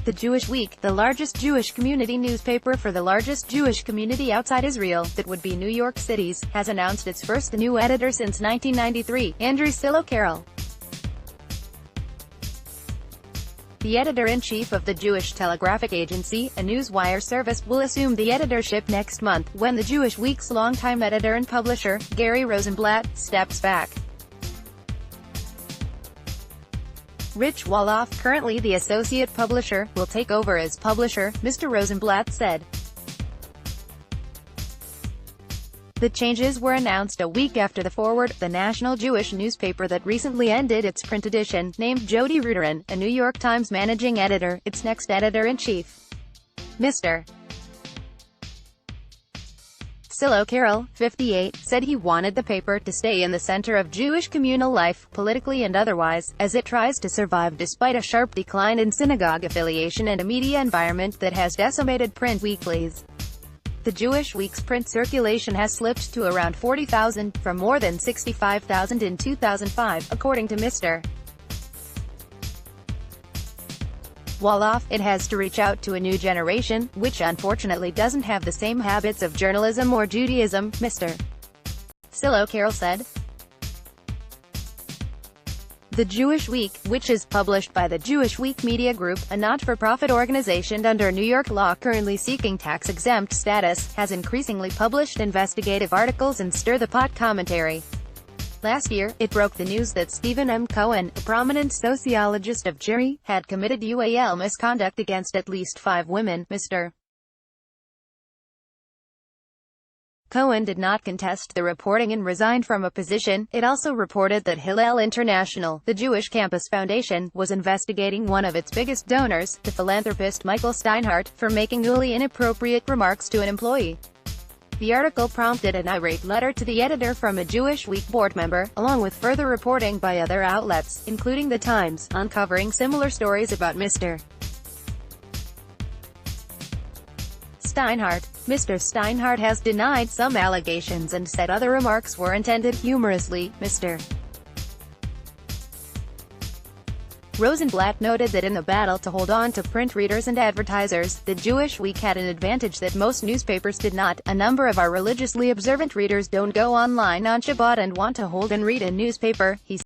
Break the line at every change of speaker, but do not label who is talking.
The Jewish Week, the largest Jewish community newspaper for the largest Jewish community outside Israel, that would be New York City's, has announced its first new editor since 1993, Andrew Carroll. The editor-in-chief of the Jewish Telegraphic Agency, a newswire service, will assume the editorship next month, when the Jewish Week's longtime editor and publisher, Gary Rosenblatt, steps back. Rich Wolof, currently the associate publisher, will take over as publisher, Mr. Rosenblatt said. The changes were announced a week after The Forward, the national Jewish newspaper that recently ended its print edition, named Jody Ruderin, a New York Times managing editor, its next editor-in-chief. Mr. Carroll, 58, said he wanted the paper to stay in the center of Jewish communal life, politically and otherwise, as it tries to survive despite a sharp decline in synagogue affiliation and a media environment that has decimated print weeklies. The Jewish Week's print circulation has slipped to around 40,000, from more than 65,000 in 2005, according to Mr. Wolof. It has to reach out to a new generation, which unfortunately doesn't have the same habits of journalism or Judaism, Mr. Carroll said. The Jewish Week, which is published by the Jewish Week Media Group, a not-for-profit organization under New York law currently seeking tax-exempt status, has increasingly published investigative articles and stir-the-pot commentary. Last year, it broke the news that Stephen M. Cohen, a prominent sociologist of Jewry, had committed UAL misconduct against at least 5 women. Mr. Cohen did not contest the reporting and resigned from a position. It also reported that Hillel International, the Jewish Campus Foundation, was investigating one of its biggest donors, the philanthropist Michael Steinhardt, for making newly inappropriate remarks to an employee. The article prompted an irate letter to the editor from a Jewish Week board member, along with further reporting by other outlets, including The Times, uncovering similar stories about Mr. Steinhardt. Mr. Steinhardt has denied some allegations and said other remarks were intended humorously. Mr. Rosenblatt noted that in the battle to hold on to print readers and advertisers, the Jewish Week had an advantage that most newspapers did not. A number of our religiously observant readers don't go online on Shabbat and want to hold and read a newspaper, he said.